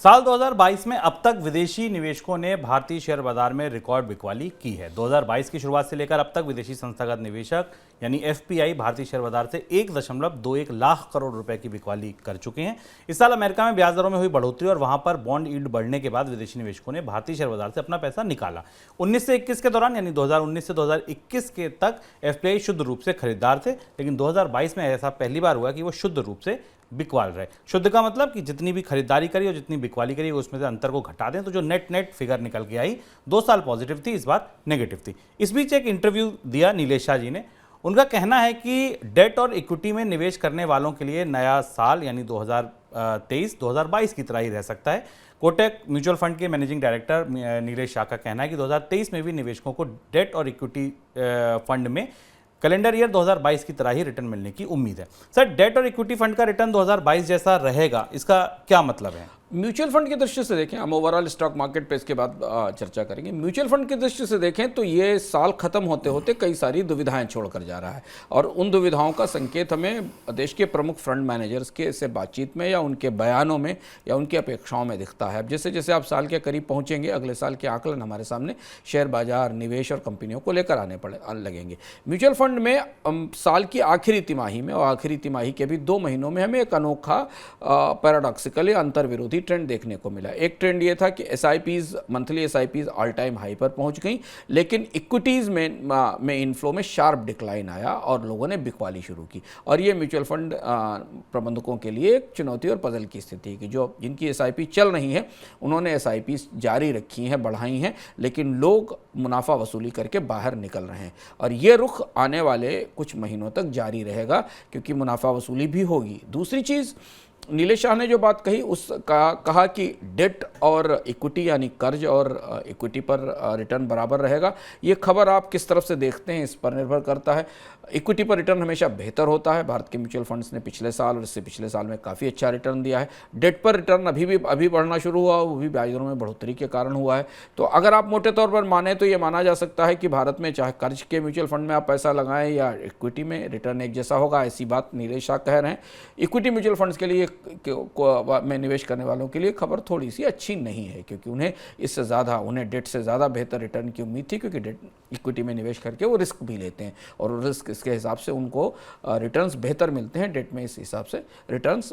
साल 2022 में अब तक विदेशी निवेशकों ने भारतीय शेयर बाजार में रिकॉर्ड बिकवाली की है। 2022 की शुरुआत से लेकर अब तक विदेशी संस्थागत निवेशक यानी एफपीआई भारतीय शेयर बाजार से 1.21 लाख करोड़ रुपए की बिकवाली कर चुके हैं। इस साल अमेरिका में ब्याज दरों में हुई बढ़ोतरी और वहां पर बॉन्ड यील्ड बढ़ने के बाद विदेशी निवेशकों ने भारतीय शेयर बाजार से अपना पैसा निकाला। 19 से 21 के दौरान यानी 2019 से 2021 के तक एफपीआई शुद्ध रूप से खरीदार थे, लेकिन 2022 में ऐसा पहली बार हुआ कि वो शुद्ध रूप से बिकवाल रहे। शुद्ध का मतलब कि जितनी भी खरीदारी करी और जितनी बिकवाली करी उसमें से अंतर को घटा दें तो जो नेट फिगर निकल के आई 2 साल पॉजिटिव थी, इस बार नेगेटिव थी। इस बीच एक इंटरव्यू दिया नीलेश शाह जी ने। उनका कहना है कि डेट और इक्विटी में निवेश करने वालों के लिए नया साल यानी 2023-2022 की तरह ही रह सकता है। कोटक म्यूचुअल फंड के मैनेजिंग डायरेक्टर नीलेश शाह का कहना है कि 2023 में भी निवेशकों को डेट और इक्विटी फंड में कैलेंडर ईयर 2022 की तरह ही रिटर्न मिलने की उम्मीद है। सर, डेट और इक्विटी फंड का रिटर्न 2022 जैसा रहेगा, इसका क्या मतलब है? म्यूचुअल फंड की दृष्टि से देखें, हम ओवरऑल स्टॉक मार्केट पे इसके बाद चर्चा करेंगे। म्यूचुअल फंड की दृष्टि से देखें तो ये साल खत्म होते होते कई सारी दुविधाएं छोड़कर जा रहा है और उन दुविधाओं का संकेत हमें देश के प्रमुख फंड मैनेजर्स के से बातचीत में या उनके बयानों में या उनकी अपेक्षाओं में दिखता है। जैसे जैसे आप साल के करीब पहुंचेंगे, अगले साल के आकलन हमारे सामने शेयर बाजार, निवेश और कंपनियों को लेकर आने लगेंगे। म्यूचुअल फंड में साल की आखिरी तिमाही में और आखिरी तिमाही के भी 2 महीनों में हमें एक अनोखा पैराडॉक्सिकली अंतर विरोधी ट्रेंड देखने को मिला। एक ट्रेंड ये था कि SIPs, monthly SIPs all time high पर पहुंच गई, लेकिन इक्विटीज में इनफ्लो में शार्प डिक्लाइन आया और लोगों ने बिकवाली शुरू की। और ये म्यूचुअल फंड प्रबंधकों के लिए एक चुनौती और पजल की स्थिति है कि जो जिनकी एसआईपी चल रही है उन्होंने एसआईपीज जारी रखी हैं, बढ़ाई हैं, लेकिन लोग मुनाफा वसूली करके बाहर निकल रहे हैं और ये रुख आने वाले कुछ महीनों तक जारी रहेगा क्योंकि मुनाफा वसूली भी होगी। दूसरी चीज़, नीलेश शाह ने जो बात कही कहा कि डेट और इक्विटी यानी कर्ज और इक्विटी पर रिटर्न बराबर रहेगा। ये खबर आप किस तरफ से देखते हैं, इस पर निर्भर करता है। इक्विटी पर रिटर्न हमेशा बेहतर होता है। भारत के म्यूचुअल फंड्स ने पिछले साल और इससे पिछले साल में काफ़ी अच्छा रिटर्न दिया है। डेट पर रिटर्न अभी बढ़ना शुरू हुआ, वो भी ब्याज दरों में बढ़ोतरी के कारण हुआ है। तो अगर आप मोटे तौर पर माने तो ये माना जा सकता है कि भारत में चाहे कर्ज के म्यूचुअल फंड में आप पैसा लगाएं या इक्विटी में, रिटर्न एक जैसा होगा, ऐसी बात नीलेश शाह कह रहे हैं। इक्विटी म्यूचुअल फंड्स के लिए में निवेश करने वालों के लिए खबर थोड़ी सी अच्छी नहीं है क्योंकि उन्हें डेट से ज़्यादा बेहतर रिटर्न की उम्मीद थी, क्योंकि डेट इक्विटी में निवेश करके वो रिस्क भी लेते हैं और रिस्क इसके हिसाब से उनको रिटर्न्स बेहतर मिलते हैं। डेट में इस हिसाब से रिटर्न्स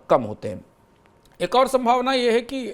कम होते हैं। एक और संभावना ये है कि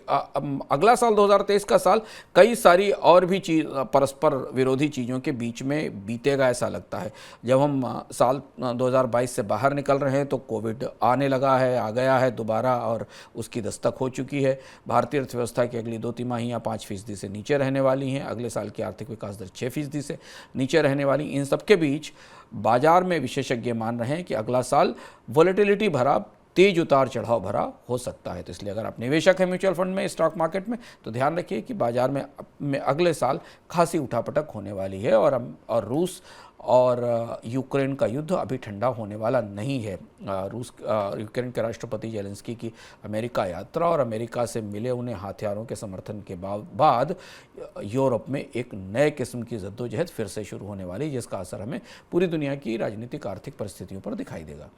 अगला साल 2023 का साल कई सारी और भी परस्पर विरोधी चीज़ों के बीच में बीतेगा ऐसा लगता है। जब हम साल 2022 से बाहर निकल रहे हैं तो कोविड आने लगा है, आ गया है दोबारा और उसकी दस्तक हो चुकी है। भारतीय अर्थव्यवस्था की अगली 2 तिमाहियाँ 5% से नीचे रहने वाली हैं। अगले साल की आर्थिक विकास दर 6% से नीचे रहने वाली। इन सब के बीच बाजार में विशेषज्ञ मान रहे हैं कि अगला साल वॉलेटिलिटी भरा, तेज उतार चढ़ाव भरा हो सकता है। तो इसलिए अगर आप निवेशक हैं म्यूचुअल फंड में, स्टॉक मार्केट में, तो ध्यान रखिए कि बाजार में अगले साल खासी उठापटक होने वाली है और रूस और यूक्रेन का युद्ध अभी ठंडा होने वाला नहीं है। यूक्रेन के राष्ट्रपति जेलेंस्की की अमेरिका यात्रा और अमेरिका से मिले उन्हें हथियारों के समर्थन के बाद यूरोप में एक नए किस्म की जद्दोजहद फिर से शुरू होने वाली, जिसका असर हमें पूरी दुनिया की राजनीतिक आर्थिक परिस्थितियों पर दिखाई देगा।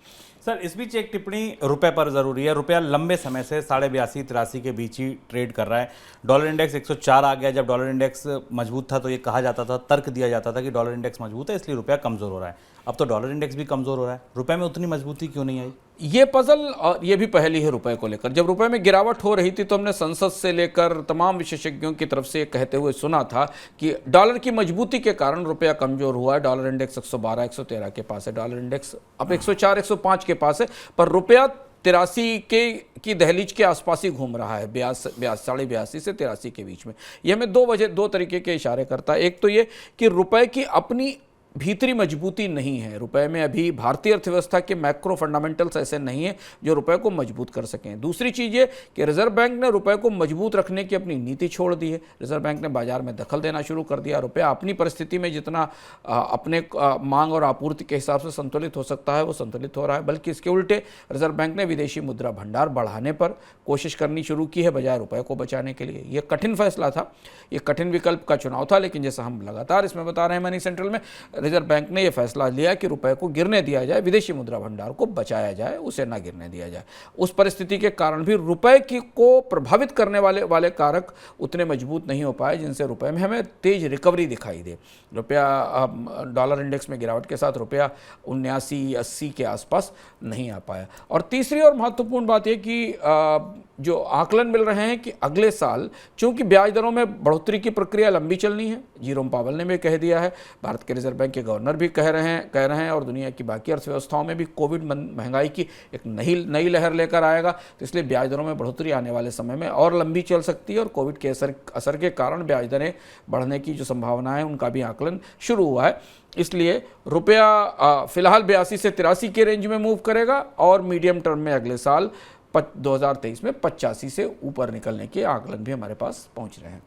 सर, इस बीच एक टिप्पणी रुपए पर जरूरी है। रुपया लंबे समय से 82.83 के बीच ही ट्रेड कर रहा है। डॉलर इंडेक्स 104 आ गया। जब डॉलर इंडेक्स मजबूत था तो ये कहा जाता था, तर्क दिया जाता था कि डॉलर इंडेक्स मजबूत है इसलिए रुपया कमजोर हो रहा है। अब तो डॉलर इंडेक्स भी कमजोर हो रहा है, रुपए में उतनी मजबूती क्यों नहीं आई? ये पजल और ये भी पहली है रुपए को लेकर। जब रुपए में गिरावट हो रही थी तो हमने संसद से लेकर तमाम विशेषज्ञों की तरफ से कहते हुए सुना था कि डॉलर की मजबूती के कारण रुपया कमजोर हुआ है। डॉलर इंडेक्स 112-113 के पास है, डॉलर इंडेक्स अब 104-105 के पास है, पर रुपया 83 की दहलीज के आसपास ही घूम रहा है, 82 से 83 के बीच में। यह हमें 2 तरीके के इशारे करता है। एक तो ये कि रुपए की अपनी भीतरी मजबूती नहीं है। रुपए में अभी भारतीय अर्थव्यवस्था के मैक्रो फंडामेंटल्स ऐसे नहीं है जो रुपए को मजबूत कर सकें। दूसरी चीज़ ये कि रिजर्व बैंक ने रुपए को मजबूत रखने की अपनी नीति छोड़ दी है। रिजर्व बैंक ने बाजार में दखल देना शुरू कर दिया। रुपया अपनी परिस्थिति में जितना अपने मांग और आपूर्ति के हिसाब से संतुलित हो सकता है वो संतुलित हो रहा है, बल्कि इसके उल्टे रिजर्व बैंक ने विदेशी मुद्रा भंडार बढ़ाने पर कोशिश करनी शुरू की है बजाय रुपए को बचाने के लिए। ये कठिन फैसला था, ये कठिन विकल्प का चुनाव था, लेकिन जैसा हम लगातार इसमें बता रहे हैं मनी सेंट्रल में, रिजर्व बैंक ने यह फैसला लिया कि रुपए को गिरने दिया जाए, विदेशी मुद्रा भंडार को बचाया जाए, उसे ना गिरने दिया जाए। उस परिस्थिति के कारण भी रुपए को प्रभावित करने वाले कारक उतने मजबूत नहीं हो पाए जिनसे रुपए में हमें तेज रिकवरी दिखाई दे। रुपया डॉलर इंडेक्स में गिरावट के साथ रुपया 79-80 के आसपास नहीं आ पाया। और तीसरी और महत्वपूर्ण बात यह कि जो आकलन मिल रहे हैं कि अगले साल चूंकि ब्याज दरों में बढ़ोतरी की प्रक्रिया लंबी चलनी है, जेरोम पावेल ने भी कह दिया है, भारत के रिजर्व बैंक के गवर्नर भी कह रहे हैं और दुनिया की बाकी अर्थव्यवस्थाओं में भी कोविड महंगाई की एक नई लहर लेकर आएगा। तो इसलिए ब्याज दरों में बढ़ोतरी आने वाले समय में और लंबी चल सकती है और कोविड के असर के कारण ब्याज दरें बढ़ने की जो संभावना है उनका भी आकलन शुरू हुआ है। इसलिए रुपया फिलहाल 82 से 83 के रेंज में मूव करेगा और मीडियम टर्म में अगले साल 2023 में 85 से ऊपर निकलने के आकलन भी हमारे पास पहुंच रहे हैं।